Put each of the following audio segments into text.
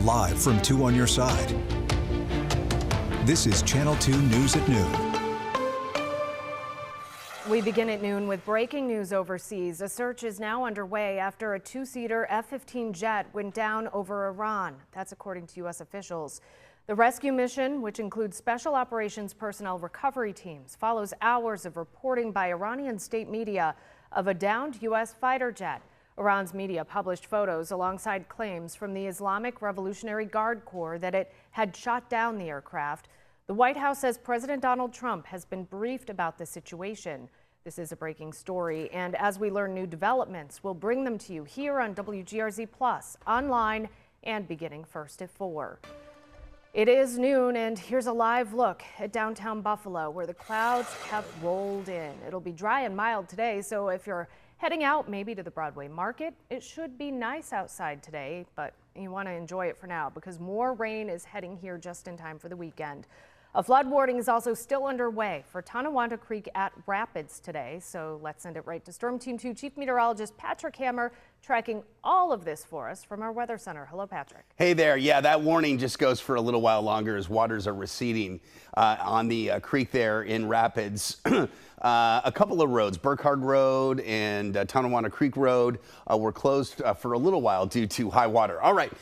live from 2 on your side. This is Channel 2 News at Noon. We begin at noon with breaking news overseas. A search is now underway after a two-seater F-15 jet went down over Iran. That's according to U.S. officials. The rescue mission, which includes special operations personnel recovery teams, follows hours of reporting by Iranian state media of a downed U.S. fighter jet. Iran's media published photos alongside claims from the Islamic Revolutionary Guard Corps that it had shot down the aircraft. The White House says President Donald Trump has been briefed about the situation. This is a breaking story, and as we learn new developments, we'll bring them to you here on WGRZ Plus, online, and beginning first at 4. It is noon, and here's a live look at downtown Buffalo, where the clouds have rolled in. It'll be dry and mild today, so if you're heading out maybe to the Broadway Market, it should be nice outside today, but you want to enjoy it for now because more rain is heading here just in time for the weekend. A flood warning is also still underway for Tonawanda Creek at Rapids today, so let's send it right to Storm Team 2 Chief Meteorologist Patrick Hammer, tracking all of this for us from our Weather Center. Hello, Patrick. Hey there. Yeah, that warning just goes for a little while longer as waters are receding on the creek there in Rapids. A couple of roads, Burkhardt Road and Tonawanda Creek Road, were closed for a little while due to high water. All right.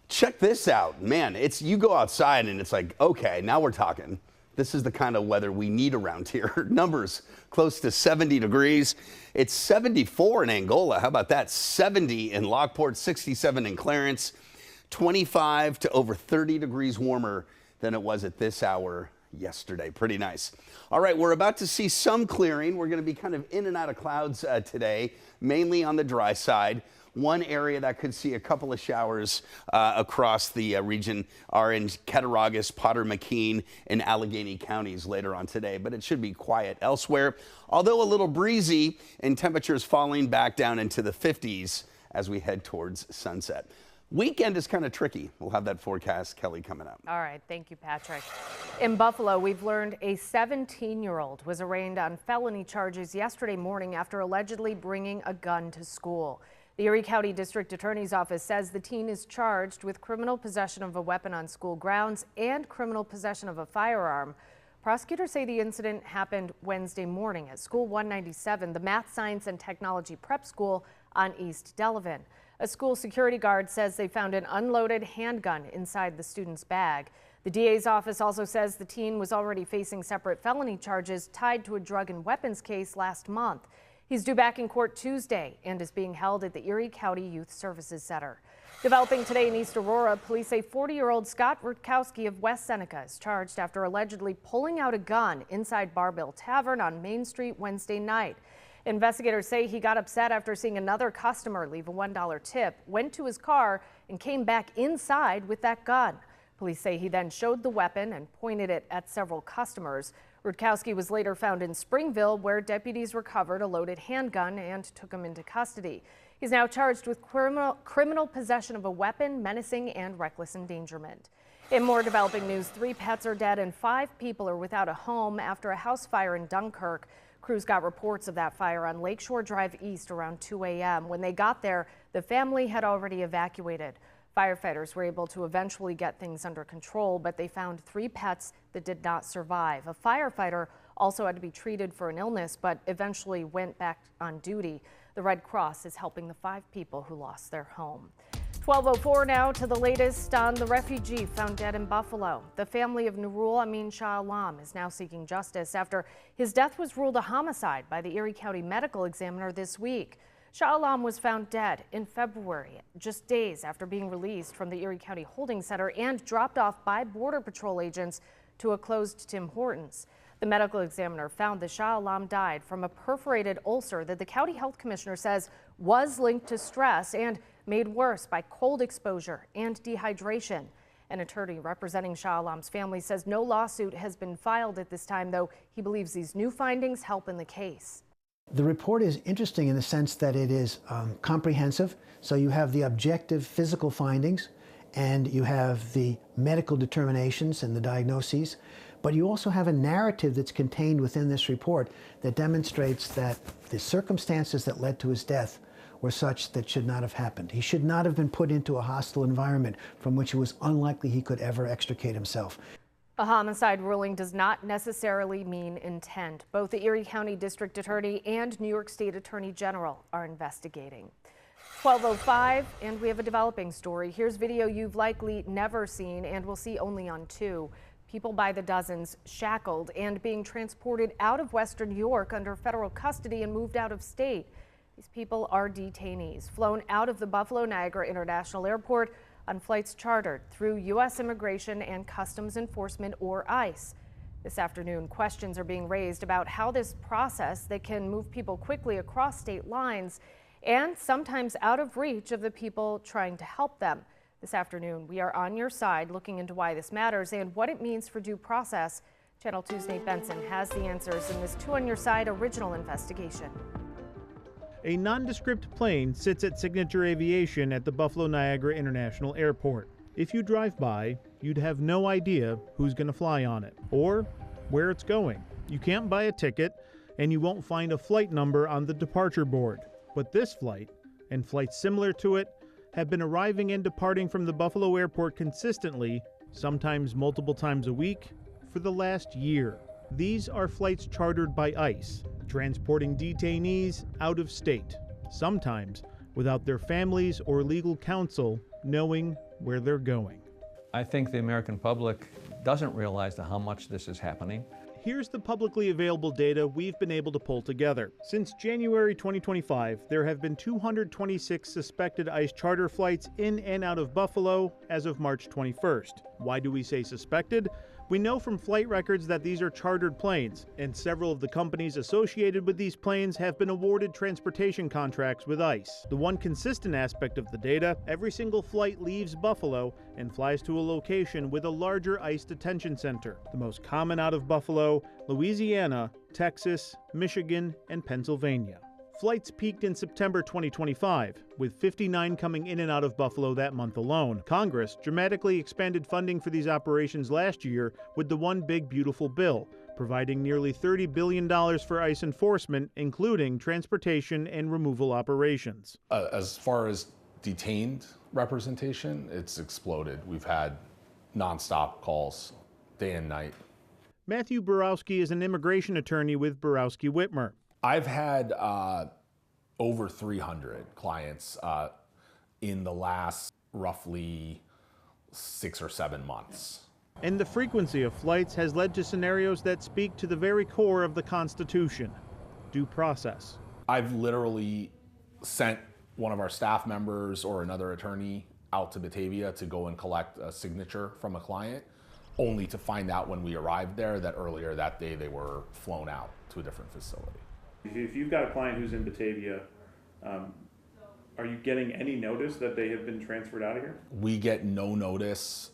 Check this out, man. You go outside and it's like, okay, now we're talking. This is the kind of weather we need around here. Numbers close to 70 degrees. It's 74 in Angola. How about that? 70 in Lockport, 67 in Clarence, 25 to over 30 degrees warmer than it was at this hour yesterday. Pretty nice. All right, we're about to see some clearing. We're going to be kind of in and out of clouds today, mainly on the dry side. One area that could see a couple of showers across the region are in Cattaraugus, Potter, McKean, and Allegheny counties later on today, but it should be quiet elsewhere. Although a little breezy and temperatures falling back down into the 50s as we head towards sunset. Weekend is kind of tricky. We'll have that forecast, Kelly, coming up. All right. Thank you, Patrick. In Buffalo, we've learned a 17-year-old was arraigned on felony charges yesterday morning after allegedly bringing a gun to school. The Erie County District Attorney's Office says the teen is charged with criminal possession of a weapon on school grounds and criminal possession of a firearm. Prosecutors say the incident happened Wednesday morning at School 197, the Math, Science, and Technology Prep School on East Delavan. A school security guard says they found an unloaded handgun inside the student's bag. The DA's office also says the teen was already facing separate felony charges tied to a drug and weapons case last month. He's due back in court Tuesday and is being held at the Erie County Youth Services Center. Developing today in East Aurora, police say 40-year-old Scott Rutkowski of West Seneca is charged after allegedly pulling out a gun inside Barbell Tavern on Main Street Wednesday night. Investigators say he got upset after seeing another customer leave a $1 tip, went to his car, and came back inside with that gun. Police say he then showed the weapon and pointed it at several customers. Rutkowski was later found in Springville, where deputies recovered a loaded handgun and took him into custody. He's now charged with criminal possession of a weapon, menacing, and reckless endangerment. In more developing news, 3 pets are dead and 5 people are without a home after a house fire in Dunkirk. Crews got reports of that fire on Lakeshore Drive East around 2 a.m. When they got there, the family had already evacuated. Firefighters were able to eventually get things under control, but they found 3 pets that did not survive. A firefighter also had to be treated for an illness, but eventually went back on duty. The Red Cross is helping the 5 people who lost their home. 12:04 now to the latest on the refugee found dead in Buffalo. The family of Nurul Amin Shah Alam is now seeking justice after his death was ruled a homicide by the Erie County Medical Examiner this week. Shah Alam was found dead in February, just days after being released from the Erie County Holding Center and dropped off by Border Patrol agents to a closed Tim Hortons. The medical examiner found that Shah Alam died from a perforated ulcer that the county health commissioner says was linked to stress and made worse by cold exposure and dehydration. An attorney representing Shah Alam's family says no lawsuit has been filed at this time, though he believes these new findings help in the case. The report is interesting in the sense that it is comprehensive. So you have the objective physical findings and you have the medical determinations and the diagnoses, but you also have a narrative that's contained within this report that demonstrates that the circumstances that led to his death were such that should not have happened. He should not have been put into a hostile environment from which it was unlikely he could ever extricate himself. A homicide ruling does not necessarily mean intent. Both the Erie County District Attorney and New York State Attorney General are investigating. 12:05, and we have a developing story. Here's video you've likely never seen and will see only on 2. People by the dozens shackled and being transported out of Western New York under federal custody and moved out of state. These people are detainees flown out of the Buffalo-Niagara International Airport on flights chartered through U.S. Immigration and Customs Enforcement, or ICE. This afternoon, questions are being raised about how this process that can move people quickly across state lines and sometimes out of reach of the people trying to help them. This afternoon, we are on your side looking into why this matters and what it means for due process. Channel 2's Nate Benson has the answers in this 2 on Your Side original investigation. A nondescript plane sits at Signature Aviation at the Buffalo-Niagara International Airport. If you drive by, you'd have no idea who's going to fly on it or where it's going. You can't buy a ticket, and you won't find a flight number on the departure board. But this flight, and flights similar to it, have been arriving and departing from the Buffalo Airport consistently, sometimes multiple times a week, for the last year. These are flights chartered by ICE, transporting detainees out of state, sometimes without their families or legal counsel knowing where they're going. I think the American public doesn't realize how much this is happening. Here's the publicly available data we've been able to pull together. Since January 2025, there have been 226 suspected ICE charter flights in and out of Buffalo as of March 21st. Why do we say suspected? We know from flight records that these are chartered planes, and several of the companies associated with these planes have been awarded transportation contracts with ICE. The one consistent aspect of the data, every single flight leaves Buffalo and flies to a location with a larger ICE detention center. The most common out of Buffalo, Louisiana, Texas, Michigan, and Pennsylvania. Flights peaked in September 2025, with 59 coming in and out of Buffalo that month alone. Congress dramatically expanded funding for these operations last year with the One Big Beautiful Bill, providing nearly $30 billion for ICE enforcement, including transportation and removal operations. As far as detained representation, it's exploded. We've had nonstop calls, day and night. Matthew Borowski is an immigration attorney with Borowski Whitmer. I've had over 300 clients in the last roughly 6 or 7 months. And the frequency of flights has led to scenarios that speak to the very core of the Constitution, due process. I've literally sent one of our staff members or another attorney out to Batavia to go and collect a signature from a client, only to find out when we arrived there that earlier that day they were flown out to a different facility. If you've got a client who's in Batavia, are you getting any notice that they have been transferred out of here? We get no notice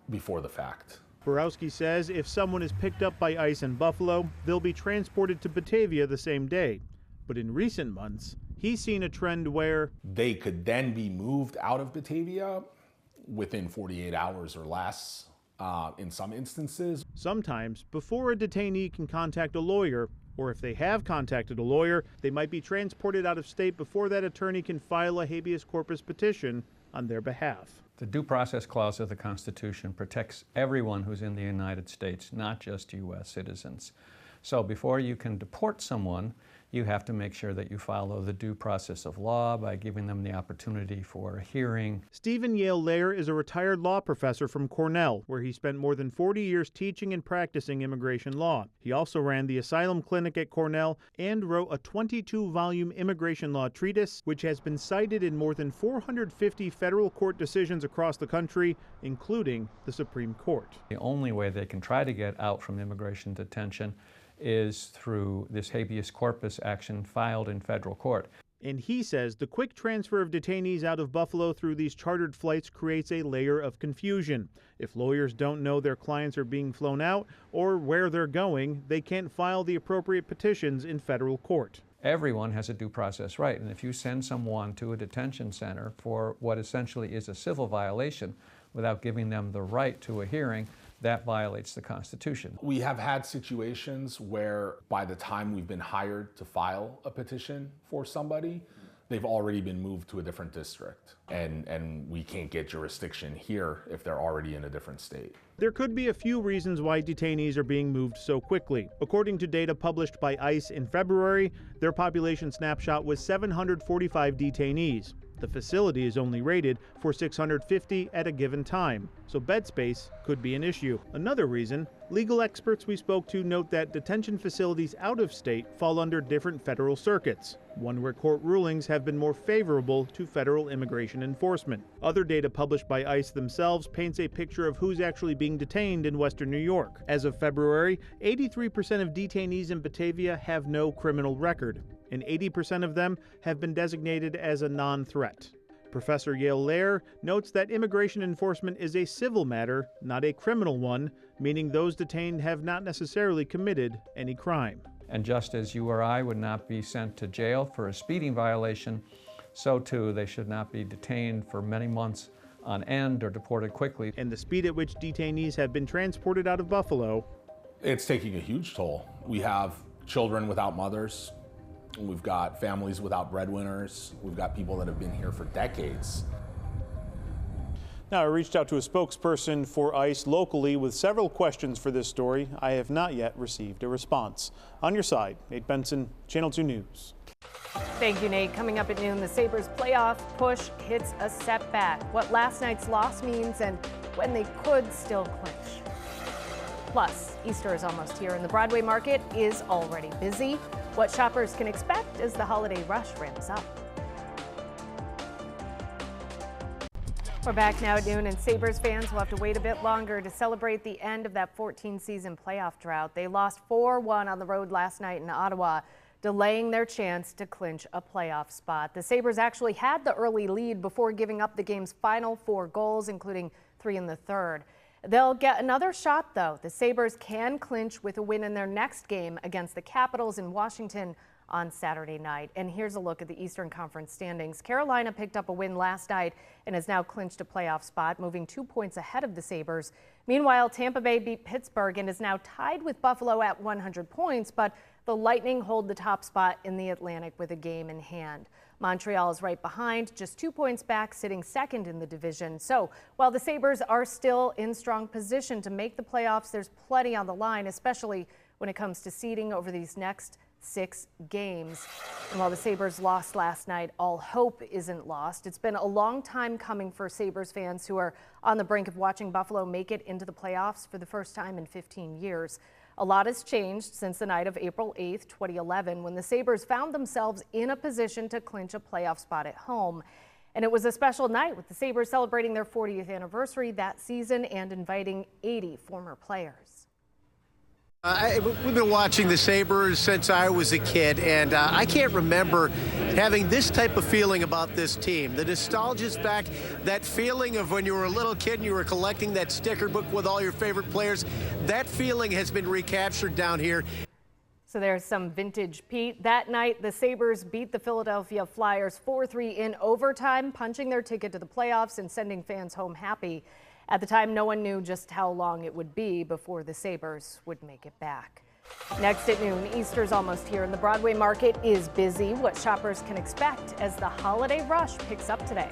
before the fact. Borowski says if someone is picked up by ICE in Buffalo, they'll be transported to Batavia the same day. But in recent months, he's seen a trend where they could then be moved out of Batavia within 48 hours or less in some instances. Sometimes before a detainee can contact a lawyer, or if they have contacted a lawyer, they might be transported out of state before that attorney can file a habeas corpus petition on their behalf. The Due Process Clause of the Constitution protects everyone who's in the United States, not just U.S. citizens. So before you can deport someone, you have to make sure that you follow the due process of law by giving them the opportunity for a hearing. Stephen Yale Lair is a retired law professor from Cornell, where he spent more than 40 years teaching and practicing immigration law. He also ran the asylum clinic at Cornell and wrote a 22-volume immigration law treatise, which has been cited in more than 450 federal court decisions across the country, including the Supreme Court. The only way they can try to get out from immigration detention is through this habeas corpus action filed in federal court. And he says the quick transfer of detainees out of Buffalo through these chartered flights creates a layer of confusion. If lawyers don't know their clients are being flown out or where they're going, they can't file the appropriate petitions in federal court. Everyone has a due process right, and if you send someone to a detention center for what essentially is a civil violation without giving them the right to a hearing, that violates the Constitution. We have had situations where by the time we've been hired to file a petition for somebody, they've already been moved to a different district, and we can't get jurisdiction here if they're already in a different state. There could be a few reasons why detainees are being moved so quickly. According to data published by ICE in February, their population snapshot was 745 detainees. The facility is only rated for 650 at a given time, so bed space could be an issue. Another reason, legal experts we spoke to note that detention facilities out of state fall under different federal circuits, one where court rulings have been more favorable to federal immigration enforcement. Other data published by ICE themselves paints a picture of who's actually being detained in Western New York. As of February, 83% of detainees in Batavia have no criminal record, and 80% of them have been designated as a non-threat. Professor Yale Lair notes that immigration enforcement is a civil matter, not a criminal one, meaning those detained have not necessarily committed any crime. And just as you or I would not be sent to jail for a speeding violation, so too they should not be detained for many months on end or deported quickly. And the speed at which detainees have been transported out of Buffalo, it's taking a huge toll. We have children without mothers. We've got families without breadwinners. We've got people that have been here for decades. Now, I reached out to a spokesperson for ICE locally with several questions for this story. I have not yet received a response. On your side, Nate Benson, Channel 2 News. Thank you, Nate. Coming up at noon, the Sabres playoff push hits a setback. What last night's loss means and when they could still clinch. Plus, Easter is almost here and the Broadway Market is already busy. What shoppers can expect as the holiday rush ramps up. We're back now at noon, and Sabres fans will have to wait a bit longer to celebrate the end of that 14-season playoff drought. They lost 4-1 on the road last night in Ottawa, delaying their chance to clinch a playoff spot. The Sabres actually had the early lead before giving up the game's final 4 goals, including 3 in the third. They'll get another shot, though. The Sabres can clinch with a win in their next game against the Capitals in Washington on Saturday night. And here's a look at the Eastern Conference standings. Carolina picked up a win last night and has now clinched a playoff spot, moving 2 points ahead of the Sabres. Meanwhile, Tampa Bay beat Pittsburgh and is now tied with Buffalo at 100 points, but the Lightning hold the top spot in the Atlantic with a game in hand. Montreal is right behind, just 2 points back, sitting second in the division. So while the Sabres are still in strong position to make the playoffs, there's plenty on the line, especially when it comes to seeding over these next 6 games. And while the Sabres lost last night, all hope isn't lost. It's been a long time coming for Sabres fans who are on the brink of watching Buffalo make it into the playoffs for the first time in 15 years. A lot has changed since the night of April 8th, 2011, when the Sabres found themselves in a position to clinch a playoff spot at home. And it was a special night with the Sabres celebrating their 40th anniversary that season and inviting 80 former players. We've been watching the Sabres since I was a kid, and I can't remember having this type of feeling about this team. The nostalgia's back, that feeling of when you were a little kid and you were collecting that sticker book with all your favorite players. That feeling has been recaptured down here. So there's some vintage Pete. That night, the Sabres beat the Philadelphia Flyers 4-3 in overtime, punching their ticket to the playoffs and sending fans home happy. At the time, no one knew just how long it would be before the Sabres would make it back. Next at noon, Easter's almost here and the Broadway Market is busy. What shoppers can expect as the holiday rush picks up today.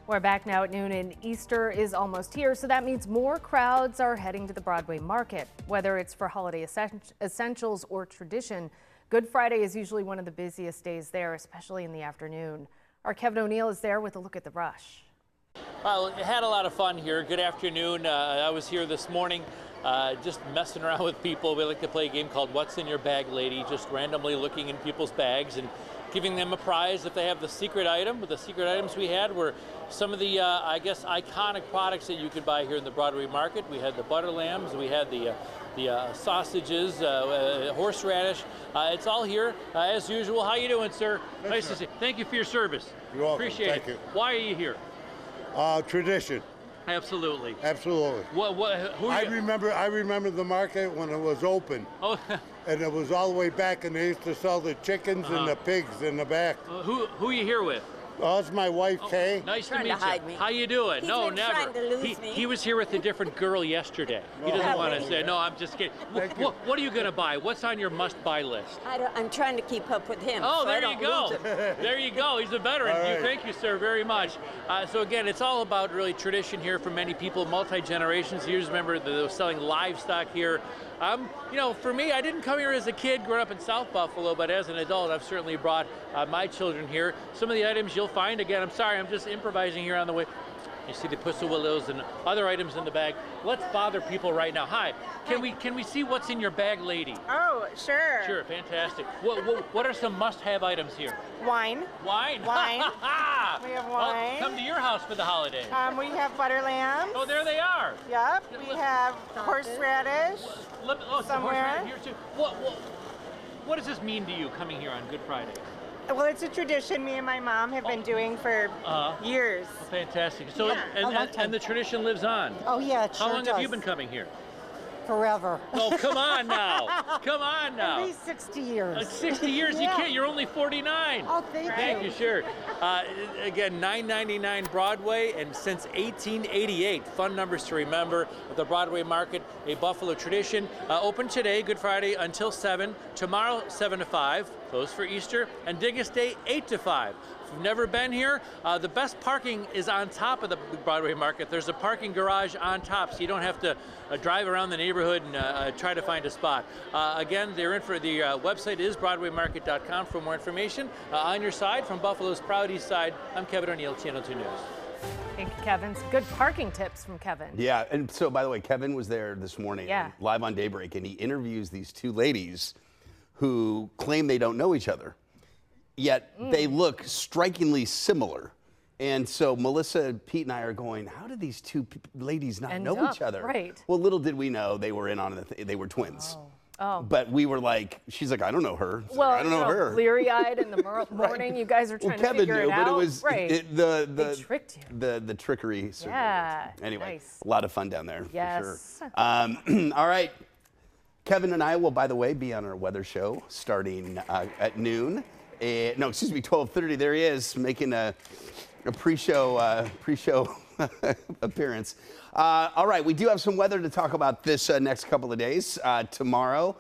We're back now at noon, and Easter is almost here, so that means more crowds are heading to the Broadway Market. Whether it's for holiday essentials or tradition, Good Friday is usually one of the busiest days there, especially in the afternoon. Our Kevin O'Neill is there with a look at the rush. Well, I had a lot of fun here. Good afternoon. I was here this morning just messing around with people. We like to play a game called What's in Your Bag, Lady, just randomly looking in people's bags and giving them a prize if they have the secret item. But the secret items we had were some of the, I guess, iconic products that you could buy here in the Broadway Market. We had the butter lambs, we had the sausages, horseradish. It's all here as usual. How you doing, sir? Nice to see you. Thank you for your service. You're welcome. Appreciate Thank it. you. Why are you here? Tradition. Absolutely. Absolutely. Who I remember the market when it was open. Oh. And it was all the way back, and they used to sell the chickens and the pigs in the back. Who are you here with? Oh, it's my wife, Kay. Nice to meet you. How you doing? He's No, been never. trying to lose me. He was here with a different girl yesterday. He doesn't want to say. No, I'm just kidding. What are you going to buy? What's on your must-buy list? I'm trying to keep up with him. Oh, so there you go. There you go. He's a veteran. Right. Thank you, sir, very much. So again, it's all about really tradition here for many people, multi-generations. You just remember they were selling livestock here. You know, for me, I didn't come here as a kid growing up in South Buffalo, but as an adult, I've certainly brought my children here. Some of the items you'll find, again, I'm sorry, I'm just improvising here on the way. You see the Pussy Willows and other items in the bag. Let's bother people right now. Hi, can we see what's in your bag, lady? Oh, sure. Sure, fantastic. What are some must-have items here? Wine. Wine? Wine. We have wine. Well, come to your house for the holiday. We have butter lambs. Oh, there they are. Yep. We have horseradish. Somewhere. Here too. What does this mean to you coming here on Good Friday? Well, it's a tradition me and my mom have been doing for years. Oh, fantastic. So, Yeah. and the tradition lives on. Oh, yeah, it How long have you been coming here? Forever. Oh, come on now. Come on now. At least 60 years. 60 years? Yeah. You can't. You're only 49. Oh, thank you. Sure. Again, $9.99 Broadway, and since 1888, fun numbers to remember. The Broadway Market, a Buffalo tradition. Open today, Good Friday, until 7. Tomorrow, 7 to 5. Closed for Easter. And Diggest Day, 8 to 5. If you've never been here, the best parking is on top of the Broadway Market. There's a parking garage on top, so you don't have to drive around the neighborhood and try to find a spot. Again, they're in for the website is broadwaymarket.com for more information. On your side, from Buffalo's proud east side, I'm Kevin O'Neill, Channel 2 News. Thank you, Kevin. Some good parking tips from Kevin. Yeah, and so by the way, Kevin was there this morning, live on Daybreak, and he interviews these two ladies who claim they don't know each other, yet they look strikingly similar. And so Melissa, Pete, and I are going, how did these two ladies not know each other? Right. Well, little did we know they were in on it. They were twins. Oh. But we were like, she's like, I don't know her. Well, I don't know her. Bleary-eyed in the morning, you guys are trying to Kevin figure knew, it out. but it was They tricked you. the trickery. Yeah. Anyway, nice. a lot of fun down there. Yes. For sure. All right. Kevin and I will, by the way, be on our weather show starting at noon. No, excuse me, 12:30. There he is, making a pre-show appearance. All right, we do have some weather to talk about this next couple of days. Tomorrow,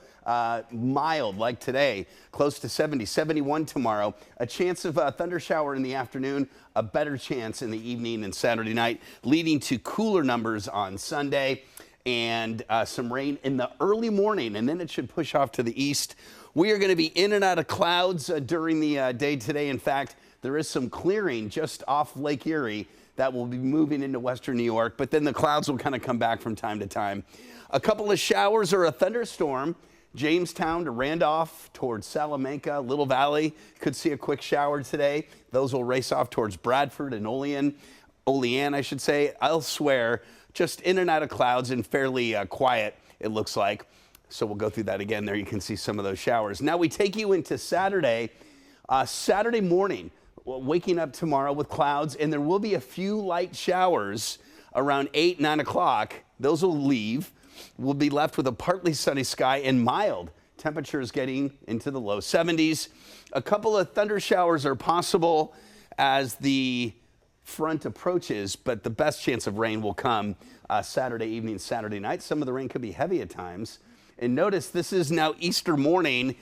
mild like today, close to 70, 71 tomorrow. A chance of a thunder shower in the afternoon, a better chance in the evening and Saturday night, leading to cooler numbers on Sunday. And some rain in the early morning, and then it should push off to the east. We are going to be in and out of clouds during the day today. In fact, there is some clearing just off Lake Erie that will be moving into western New York, but then the clouds will kind of come back from time to time. A couple of showers or a thunderstorm. Jamestown to Randolph towards Salamanca, Little Valley could see a quick shower today. Those will race off towards Bradford and Olean, I should say. Elsewhere, just in and out of clouds and fairly quiet, it looks like. So we'll go through that again. There you can see some of those showers. Now we take you into Saturday. Saturday morning, waking up tomorrow with clouds, and there will be a few light showers around 8, 9 o'clock. Those will leave. We'll be left with a partly sunny sky and mild. Temperatures getting into the low 70s. A couple of thunder showers are possible as the front approaches, but the best chance of rain will come Saturday evening, Saturday night. Some of the rain could be heavy at times. And notice this is now Easter morning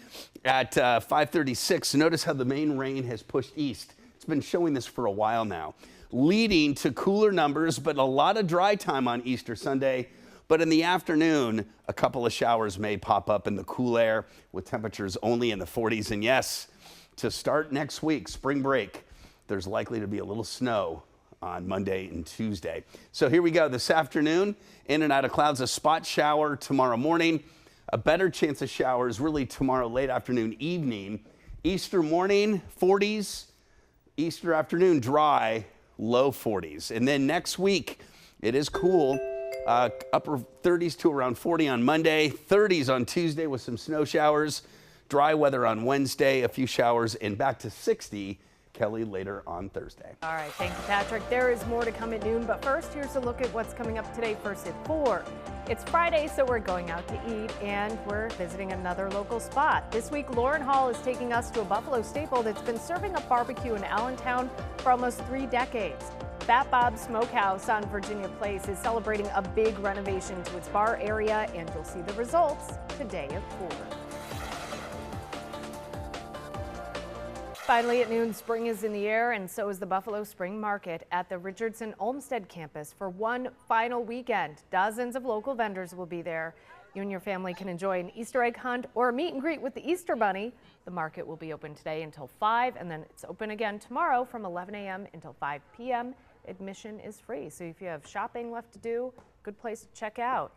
at 5:36. Notice how the main rain has pushed east. It's been showing this for a while now. leading to cooler numbers, but a lot of dry time on Easter Sunday. But in the afternoon, a couple of showers may pop up in the cool air with temperatures only in the 40s. And yes, to start next week, spring break, there's likely to be a little snow on Monday and Tuesday. So here we go. This afternoon, in and out of clouds, a spot shower tomorrow morning, a better chance of showers really tomorrow late afternoon, evening. Easter morning, 40s. Easter afternoon, dry, low 40s. And then next week, it is cool. Upper 30s to around 40 on Monday, 30s on Tuesday with some snow showers, dry weather on Wednesday, a few showers, and back to 60, Kelly, later on Thursday. All right, thank you, Patrick. There is more to come at noon, but first, here's a look at what's coming up today, first at 4. It's Friday, so we're going out to eat, and we're visiting another local spot. This week, Lauren Hall is taking us to a Buffalo staple that's been serving up barbecue in Allentown for almost 3 decades. Fat Bob's Smokehouse on Virginia Place is celebrating a big renovation to its bar area, and you'll see the results today at 4. Finally at noon, spring is in the air, and so is the Buffalo Spring Market at the Richardson Olmsted campus for one final weekend. Dozens of local vendors will be there. You and your family can enjoy an Easter egg hunt or a meet and greet with the Easter Bunny. The market will be open today until 5, and then it's open again tomorrow from 11 a.m. until 5 p.m. Admission is free, so if you have shopping left to do, good place to check out.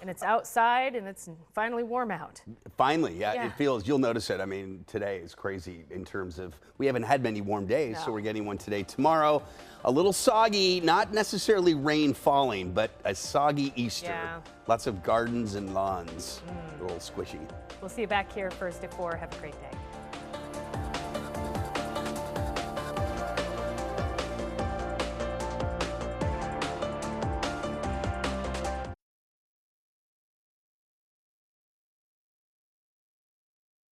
And it's outside, and it's finally warm out. Finally, yeah, it feels, you'll notice it. I mean, today is crazy in terms of, we haven't had many warm days, so we're getting one today. Tomorrow, a little soggy, not necessarily rain falling, but a soggy Easter. Yeah. Lots of gardens and lawns, a little squishy. We'll see you back here first at 4. Have a great day.